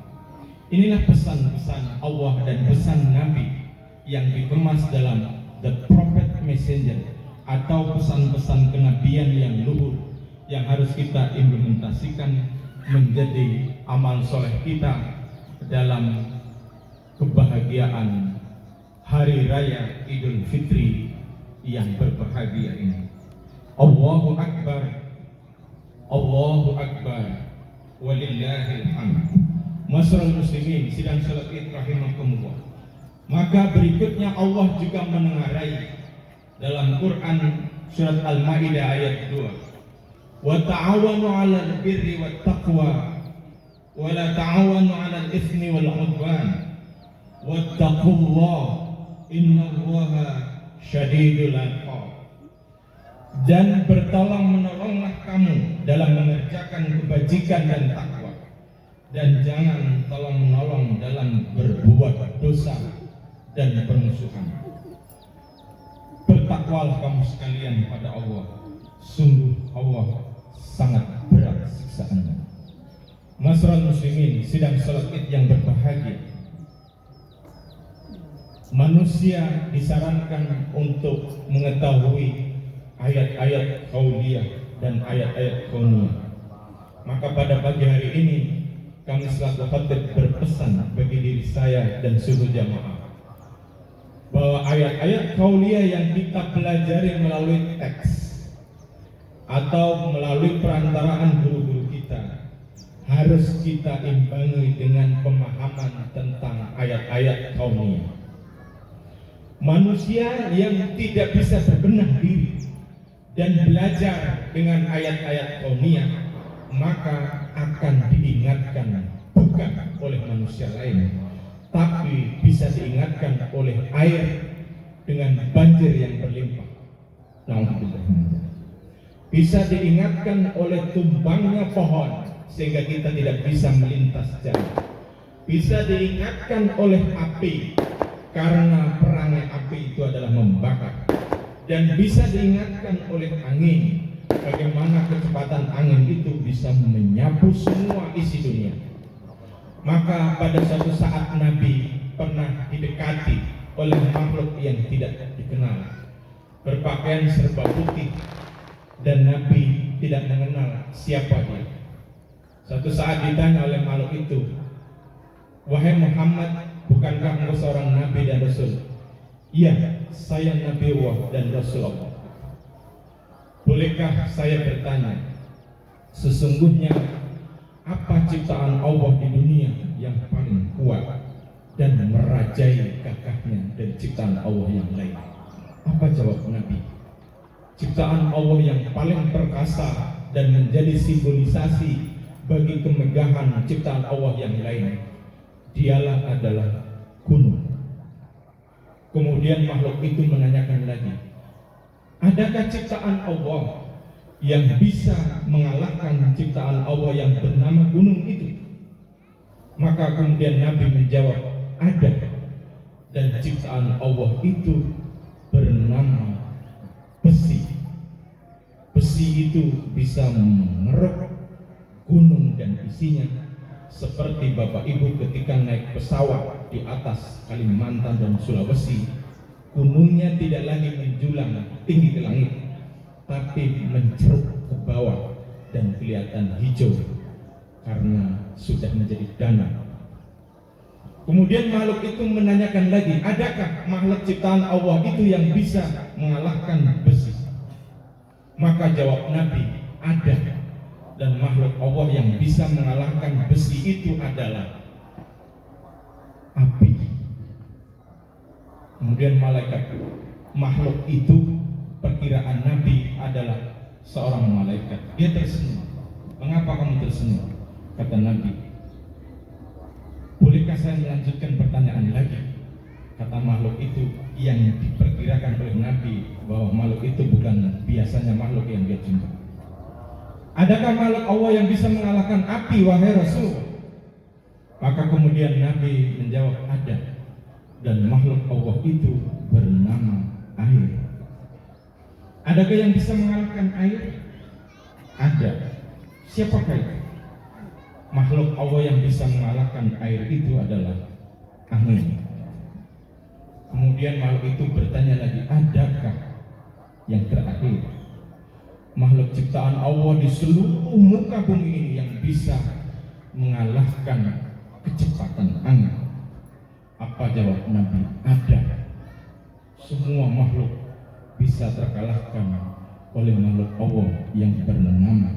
Inilah pesan-pesan Allah dan pesan Nabi yang dikemas dalam The Prophet Messenger, atau pesan-pesan kenabian yang luhur yang harus kita implementasikan menjadi amal soleh kita dalam kebahagiaan hari hari raya Idul Fitri yang berbahagia ini. Allahu Akbar, Allahu Akbar, walillahil hamd. Masyarul muslimin, sidang salat Id rahimakumullah. Maka berikutnya Allah juga menengarai dalam Quran surat Al-Maidah ayat 2. Wa ta'awanu 'alal birri wat taqwa wa la ta'awanu 'alal itsmi wal 'udwan. Wattaqullah innallaha syadidul 'iqab. Dan bertolong menolonglah kamu dalam mengerjakan kebajikan dan takwa, dan jangan tolong menolong dalam berbuat dosa dan permusuhan. Bertakwalah kamu sekalian pada Allah, sungguh Allah sangat berat siksaannya. Masyarul muslimin, sidang salat Id yang berbahagia. Manusia disarankan untuk mengetahui ayat-ayat qauliyah dan ayat-ayat kauniyah. Maka pada pagi hari ini kami selaku khatib berpesan bagi diri saya dan seluruh jamaah bahwa ayat-ayat qauliyah yang kita pelajari melalui teks atau melalui perantaraan guru-guru kita harus kita imbangi dengan pemahaman tentang ayat-ayat kauniyah. Manusia yang tidak bisa berbenah diri dan belajar dengan ayat-ayat kauniyah, maka akan diingatkan bukan oleh manusia lain, tapi bisa diingatkan oleh air dengan banjir yang berlimpah. Bisa diingatkan oleh tumbangnya pohon sehingga kita tidak bisa melintas jalan. Bisa diingatkan oleh api karena perangai api itu adalah membakar, dan bisa diingatkan oleh angin bagaimana kecepatan angin itu bisa menyapu semua isi dunia. Maka pada suatu saat Nabi pernah didekati oleh makhluk yang tidak dikenal, berpakaian serba putih, dan Nabi tidak mengenal siapa dia. Suatu saat ditanya oleh makhluk itu, "Wahai Muhammad, bukankah engkau seorang nabi dan rasul?" "Iya, saya Nabi Allah dan Rasulullah." "Bolehkah saya bertanya, sesungguhnya apa ciptaan Allah di dunia yang paling kuat dan merajai gagahnya dari ciptaan Allah yang lain?" Apa jawab Nabi? "Ciptaan Allah yang paling perkasa dan menjadi simbolisasi bagi kemegahan ciptaan Allah yang lain, dialah adalah gunung." Kemudian makhluk itu menanyakan lagi, "Adakah ciptaan Allah yang bisa mengalahkan ciptaan Allah yang bernama gunung itu?" Maka kemudian Nabi menjawab, "Ada, dan ciptaan Allah itu bernama besi. Besi itu bisa mengeruk gunung dan isinya, seperti Bapak Ibu ketika naik pesawat di atas Kalimantan dan Sulawesi, gunungnya tidak lagi menjulang tinggi ke langit, tapi menceruk ke bawah dan kelihatan hijau karena sudah menjadi danau." Kemudian makhluk itu menanyakan lagi, "Adakah makhluk ciptaan Allah itu yang bisa mengalahkan besi?" Maka jawab Nabi, "Ada, dan makhluk Allah yang bisa mengalahkan besi itu adalah api." Kemudian makhluk itu perkiraan Nabi adalah seorang malaikat. Dia tersenyum. "Mengapa kamu tersenyum?" Kata Nabi, "Bolehkah saya melanjutkan pertanyaan lagi?" Kata makhluk itu yang diperkirakan oleh Nabi bahwa makhluk itu bukan biasanya makhluk yang dia jumpa. "Adakah makhluk Allah yang bisa mengalahkan api, wahai Rasul?" Maka kemudian Nabi menjawab, "Ada, dan makhluk Allah itu bernama air." "Adakah yang bisa mengalahkan air?" "Ada." "Siapakah itu?" "Makhluk Allah yang bisa mengalahkan air itu adalah angin." Kemudian makhluk itu bertanya lagi, "Adakah yang terakhir, makhluk ciptaan Allah di seluruh muka bumi ini yang bisa mengalahkan kecepatan angin?" Apa jawab Nabi? "Ada, semua makhluk bisa terkalahkan oleh makhluk Allah yang bernama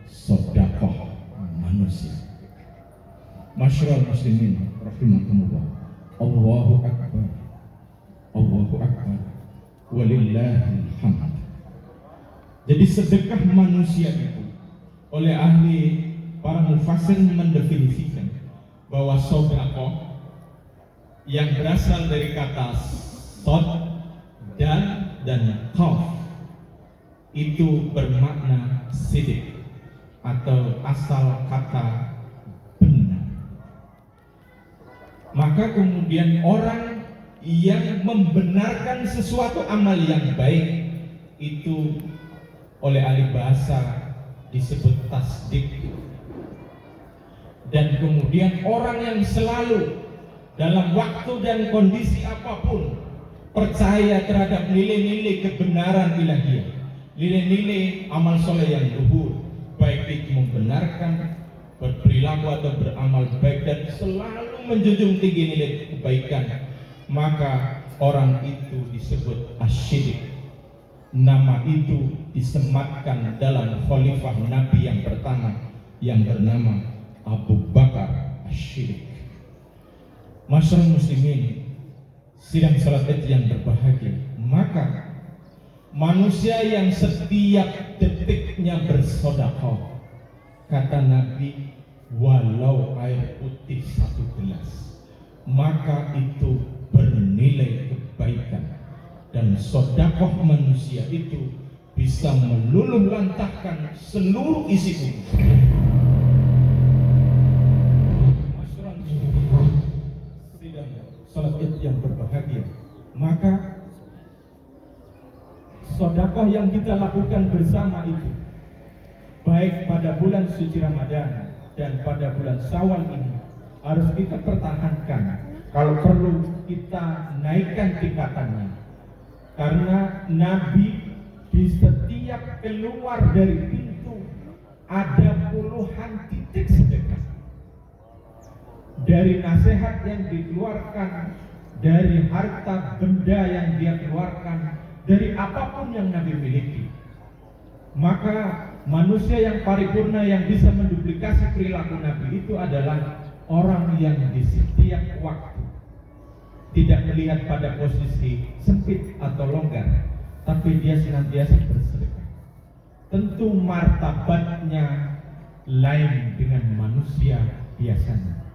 sedekah manusia. Masyarul muslimin rahimakumullah. Allahu akbar. Allahu akbar. Walillahil hamd. Jadi sedekah manusia itu oleh ahli para mufassir mendefinisikan bahwa sedekah yang berasal dari kata sod dan qaf itu bermakna sidik atau asal kata benar. Maka kemudian orang yang membenarkan sesuatu amal yang baik itu oleh ahli bahasa disebut tasdik. Dan kemudian orang yang selalu dalam waktu dan kondisi apapun percaya terhadap nilai-nilai kebenaran ilahiyah, nilai-nilai amal soleh yang luhur, baik itu membenarkan, berperilaku atau beramal baik dan selalu menjunjung tinggi nilai kebaikan, maka orang itu disebut asyidik. Nama itu disematkan dalam khalifah Nabi yang pertama yang bernama Abu Bakar Asyidik. Masyarakat muslimin sidang salat Id yang berbahagia, maka manusia yang setiap detiknya bersedekah, kata Nabi, walau air putih 1 gelas, maka itu bernilai kebaikan. Dan sedekah manusia itu bisa meluluh lantahkan seluruh isi bumi. Salat Id yang berbahagia, maka sedekah yang kita lakukan bersama itu, baik pada bulan suci Ramadan dan pada bulan Syawal ini, harus kita pertahankan. Kalau perlu kita naikkan tingkatannya, karena Nabi di setiap keluar dari pintu ada puluhan titik sedekah. Dari nasihat yang dikeluarkan, dari harta benda yang dia keluarkan, dari apapun yang Nabi miliki. Maka manusia yang paripurna yang bisa menduplikasi perilaku Nabi itu adalah orang yang di setiap waktu tidak melihat pada posisi sempit atau longgar, tapi dia senantiasa bersedekah. Tentu martabatnya lain dengan manusia biasanya.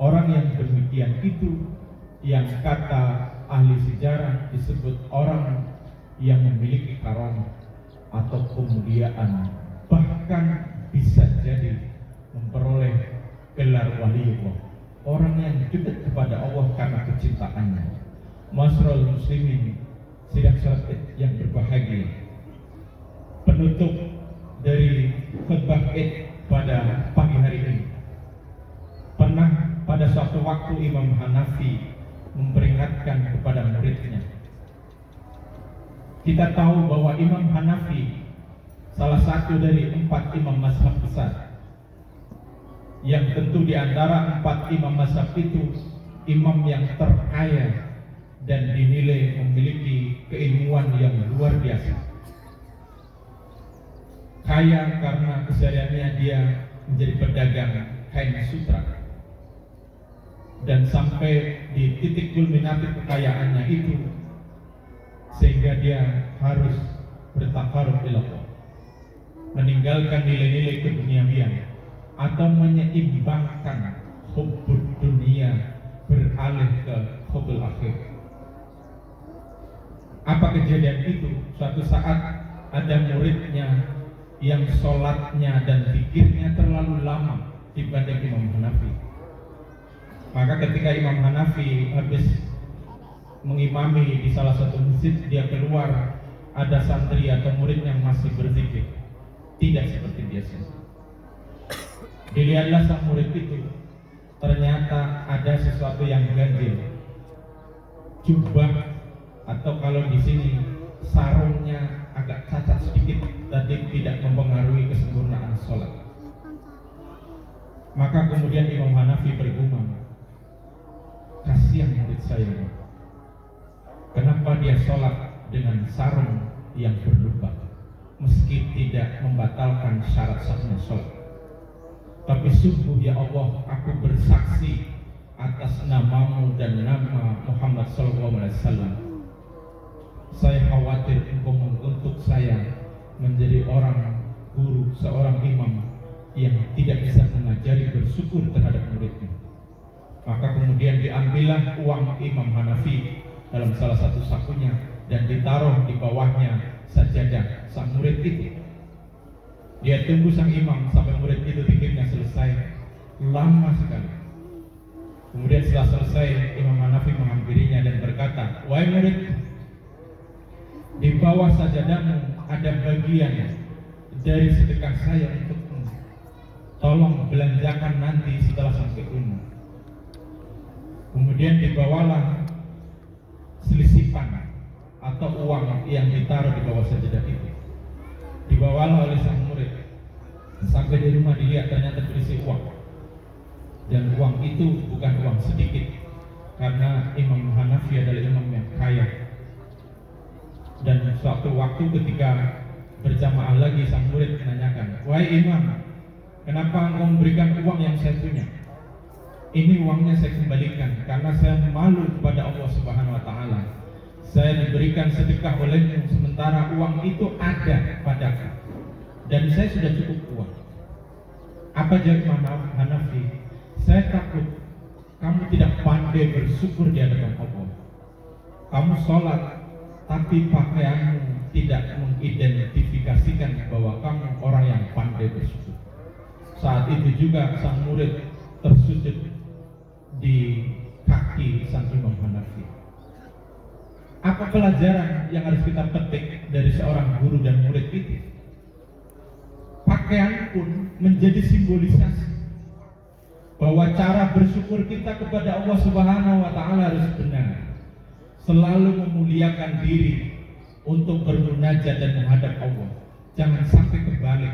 Orang yang demikian itu yang kata ahli sejarah disebut orang yang memiliki karamah atau kemuliaan, bahkan bisa jadi memperoleh gelar waliullah, orang yang dekat kepada Allah karena kecintaannya. Masyarul muslimin sidang salat Id yang berbahagia, penutup dari khutbah Id pada pagi hari ini, pernah pada suatu waktu Imam Hanafi memperingatkan kepada muridnya. Kita tahu bahwa Imam Hanafi salah satu dari 4 imam mazhab besar, yang tentu di antara 4 imam mazhab itu imam yang terkaya dan dinilai memiliki keilmuan yang luar biasa. Kaya karena kesehariannya dia menjadi pedagang kain sutra, dan sampai di titik kulminatif kekayaannya itu sehingga dia harus bertakarub ila Allah, meninggalkan nilai-nilai keduniawian atau menyeimbangkan hubbud dunia beralih ke hubbul akhir. Apa kejadian itu? Suatu saat ada muridnya yang sholatnya dan zikirnya terlalu lama dibanding Imam Hanafi. Maka ketika Imam Hanafi habis mengimami di salah satu masjid, dia keluar, ada santri atau murid yang masih berzikir, tidak seperti biasa. Dilihatlah sang murid itu, ternyata ada sesuatu yang ganjil. Jubah atau kalau di sini sarungnya agak cacat sedikit, tadi tidak mempengaruhi kesempurnaan sholat. Maka kemudian Imam Hanafi bergumam, kasihan murid saya. Kenapa dia sholat dengan sarung yang berlubang, meski tidak membatalkan syarat sahnya sholat? Tapi sungguh ya Allah, aku bersaksi atas namamu dan nama Muhammad SAW, saya khawatir engkau mengutuk saya menjadi orang guru, seorang imam yang tidak bisa mengajari bersyukur terhadap muridnya. Maka kemudian diambillah uang Imam Hanafi dalam salah satu sakunya dan ditaruh di bawahnya sajadah sang murid itu. Dia tunggu sang imam sampai murid itu zikirnya selesai, lama sekali. Kemudian setelah selesai, Imam Hanafi menghampirinya dan berkata, "Wahai murid, di bawah sajadahmu ada bagian dari sedekah saya untukmu. Tolong belanjakan nanti setelah sampai rumah." Kemudian dibawalah selisipan atau uang yang ditaruh di bawah sajadah itu. Dibawalah oleh sang murid. Sampai di rumah dilihat ternyata berisi uang. Dan uang itu bukan uang sedikit, karena Imam Hanafi adalah imam yang kaya. Dan suatu waktu ketika berjamaah lagi, sang murid menanyakan, "Wahai imam, kenapa engkau memberikan uang yang saya punya? Ini uangnya saya kembalikan karena saya malu kepada Allah Subhanahu wa Ta'ala. Saya diberikan sedekah olehmu, sementara uang itu ada padaku dan saya sudah cukup uang." Apa jawab Imam Hanafi? "Saya takut kamu tidak pandai bersyukur di hadapan Allah. Kamu sholat, tapi pakaianmu tidak mengidentifikasikan bahwa kamu orang yang pandai bersyukur." Saat itu juga sang murid tersujud di kaki sang Imam Hanafi. Apa pelajaran yang harus kita petik dari seorang guru dan murid itu? Pakaian pun menjadi simbolisasi bahwa cara bersyukur kita kepada Allah Subhanahu wa Ta'ala harus benar. Selalu memuliakan diri untuk bermunajat dan menghadap Allah. Jangan sampai kebalik.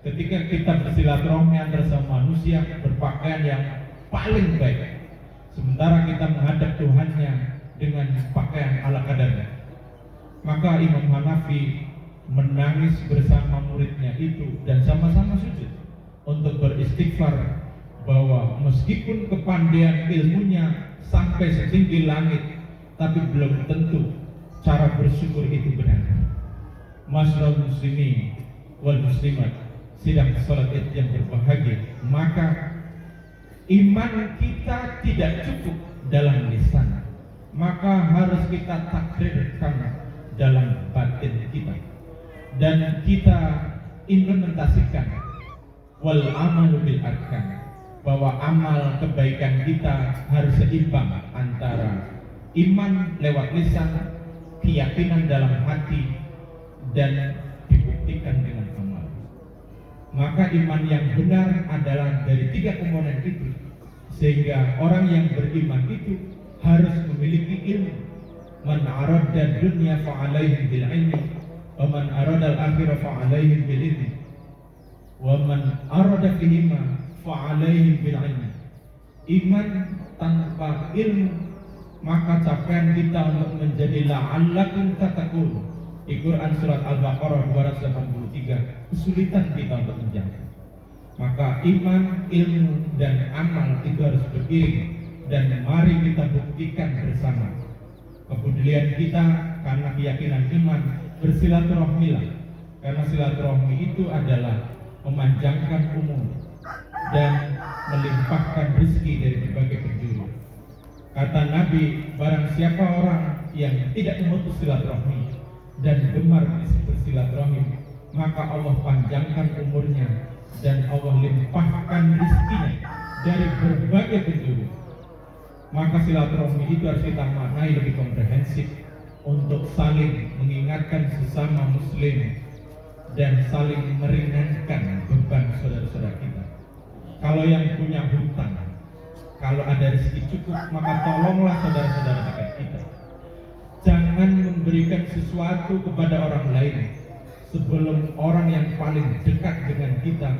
Ketika kita bersilaturahmi antara sama manusia, berpakaian yang paling baik, sementara kita menghadap Tuhannya dengan pakaian ala kadarnya. Maka Imam Hanafi menangis bersama muridnya itu dan sama-sama sujud untuk beristighfar bahwa meskipun kepandaian ilmunya sampai setinggi langit, tapi belum tentu cara bersyukur itu benar. Masyarul muslimin wal muslimat, sidang salat Id yang berbahagia, maka iman kita tidak cukup dalam lisan, maka harus kita takrirkan dalam batin kita dan kita implementasikan wal amalu bil arkan, bahwa amal kebaikan kita harus seimbang antara iman lewat lisan, keyakinan dalam hati, dan dibuktikan dengan amal. Maka iman yang benar adalah dari 3 komponen itu, sehingga orang yang beriman itu harus memiliki ilmu. Man arada dunya fa'alaihi bil ilmi, wa man arada al-akhirah fa'alaihi bil ilmi, wa man arada fihima fa'alaihi bil ilmi. Iman tanpa ilmu, maka capaian kita untuk menjadi la'allakum tattaqun di Quran surat Al-Baqarah 283, kesulitan kita untuk menjangkau. Maka iman, ilmu, dan amal itu harus beriring, dan mari kita buktikan bersama kepedulian kita karena keyakinan iman. Bersilaturahmilah, karena silaturahmi itu adalah memanjangkan umur dan melimpahkan rezeki dari berbagai penjuru. Kata Nabi, barang siapa orang yang tidak memutus silaturahmi dan gemar bersilaturahmi, maka Allah panjangkan umurnya dan Allah limpahkan rezekinya dari berbagai penjuru. Maka silaturahmi itu harus kita maknai lebih komprehensif untuk saling mengingatkan sesama muslim dan saling meringankan beban saudara-saudara kita. Kalau yang punya hutang, kalau ada rezeki cukup, maka tolonglah saudara-saudara kita. Jangan memberikan sesuatu kepada orang lain sebelum orang yang paling dekat dengan kita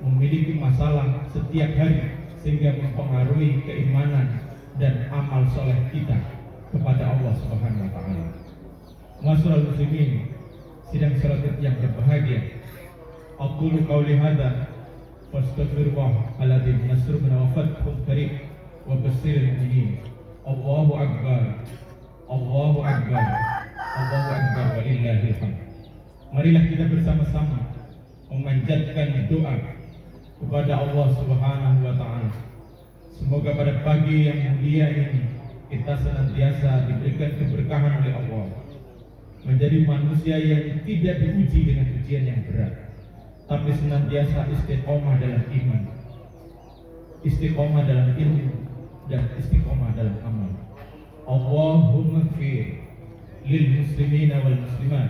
memiliki masalah setiap hari, sehingga mempengaruhi keimanan dan amal soleh kita kepada Allah Subhanahu wa Ta'ala. Masyarul muslimin, sidang salat yang berbahagia. Aqulu qawli hadza wastaghfirullah aladzim nasruna wa fathul qarib wa basyiril mu'minin. Allahu akbar. Allahu akbar. Allahu akbar walillahil hamd. Marilah kita bersama-sama memanjatkan doa kepada Allah Subhanahu wa taala. Semoga pada pagi yang mulia ini kita senantiasa diberikan keberkahan oleh Allah, menjadi manusia yang tidak diuji dengan ujian yang berat, tapi senantiasa istiqomah dalam iman, istiqomah dalam ilmu, dan istiqomah dalam amal. Allahumma ighfir lil muslimina wal muslimat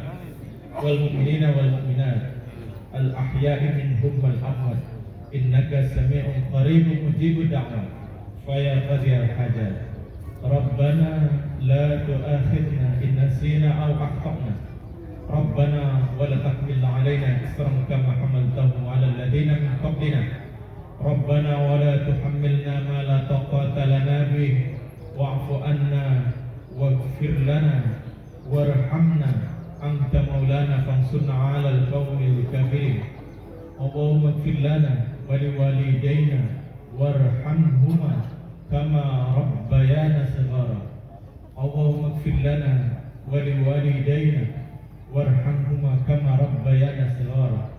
wal mu'minina wal mu'minat al ahya'i minhum wal amwat innaka sami'un qaribun mujibud da'wat faya qadiyal hajat. Rabbana la tu'akhidna in nasina aw akhtana. Rabbana wa la tahmil 'alaina isran kama hamaltahu 'ala alladziina min qablina. Rabbana wa la tuhammilna ma la taqata lana bih wa'fu 'anna waghfir lana warhamna anta maulana fansurna 'alal qaumil kafirin. Allahumma ighfir lana wa liwalidayna warhamhuma kama rabbayana shighara. Allahumma ighfir lana wa liwalidayna warhamhuma kama rabbayana shighara.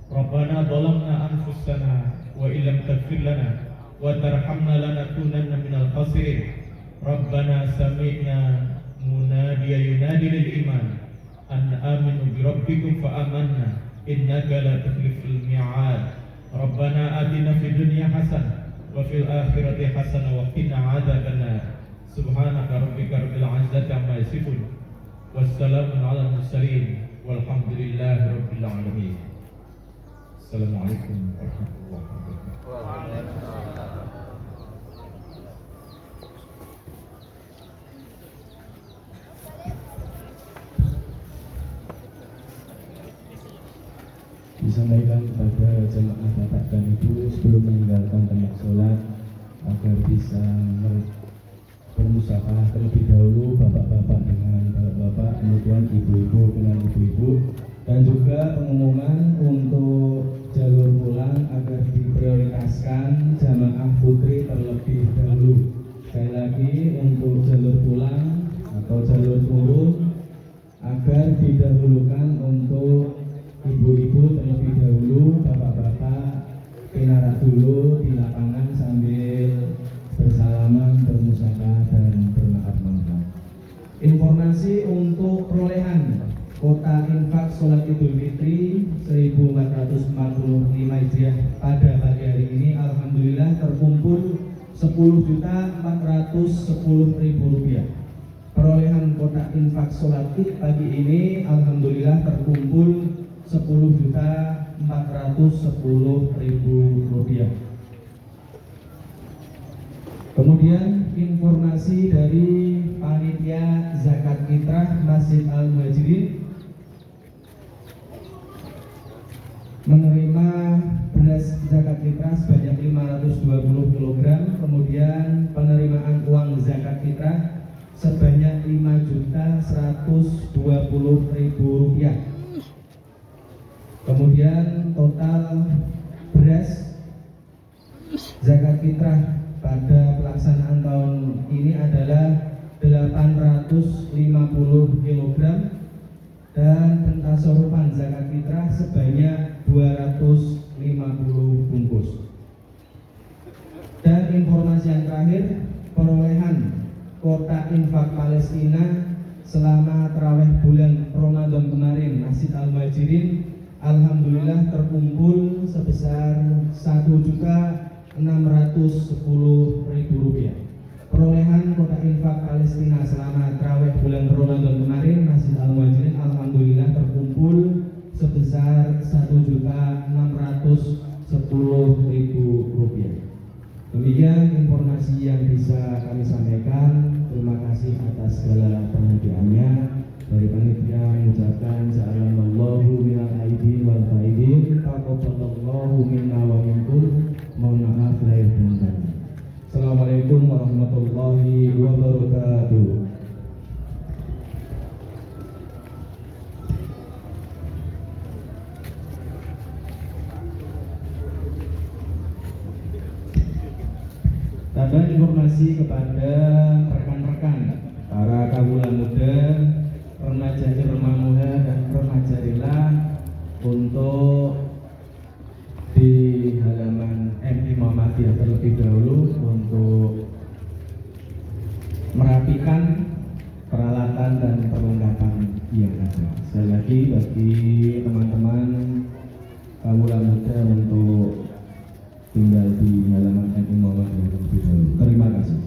Rabbana zalamna anfusana wa illam taghfir lana wa tarhamna lanakunanna minal khasirin. Rabbana sami'na munadiyan yunadi lil iman an aminu bi rabbikum fa amanna innaka la tukhliful mi'ad. Rabbana atina fid dunya hasanah wa fil akhirati hasanah wa qina adzabannar. Subhanaka rabbika rabbil izzati amma yasifun wassalamun alal mursalin walhamdulillahi rabbil alamin. Assalamualaikum warahmatullahi wabarakatuh. Disampaikan kepada jemaah bapak dan ibu sebelum meninggalkan tempat sholat agar bisa bermusyawarah terlebih dahulu, bapak-bapak dengan bapak-bapak, kemudian ibu-ibu dengan ibu-ibu, dan juga pengumuman untuk jalur pulang agar diprioritaskan jamaah putri terlebih dahulu. Sekali lagi untuk jalur pulang atau jalur turun agar didahulukan untuk ibu-ibu terlebih dahulu, bapak-bapak pinarak dulu di lapangan sambil bersalaman, bermusyawarah dan bermaaf-maafan. Informasi untuk perolehan kota infak sholat Idul Fitri 1445 Hijriah pada pagi hari ini, alhamdulillah terkumpul Rp10.410.000. Perolehan kota infak sholat Id pagi ini alhamdulillah terkumpul Rp10.410.000. Kemudian informasi dari panitia zakat fitrah Masjid Al-Muhajirin menerima beras zakat fitrah sebanyak 520 kg, kemudian penerimaan uang zakat fitrah sebanyak Rp5.120.000. Kemudian total beras zakat fitrah pada pelaksanaan tahun ini adalah 850 kg dan pentasorufan zakat fitrah sebanyak 250 bungkus. Dan informasi yang terakhir, perolehan kota infak Palestina selama tarawih bulan Ramadan kemarin Masjid Al-Muhajirin alhamdulillah terkumpul sebesar Rp1.610.000. Perolehan kota infak Palestina selama tarawih bulan Ramadan kemarin Masjid Al-Muhajirin alhamdulillah terkumpul sebesar Rp1.610.000. Demikian informasi yang bisa kami sampaikan. Terima kasih atas segala perhatiannya. Dari panitia mengucapkan ja'alanallahu minal aidin wal faidin, taqabbalallahu minna wa minkum. Mohon maaf lahir dan batin. Assalamualaikum warahmatullahi wabarakatuh. Tambahan informasi kepada rekan-rekan para kawula muda, remaja Irmamuha dan remaja Rila untuk di halaman MI Muhammadiyah terlebih dahulu untuk merapikan peralatan dan perlengkapan yang ada. Sekali lagi bagi teman-teman kawula muda untuk tinggal di halaman MI Muhammadiyah terlebih dahulu. Terima kasih.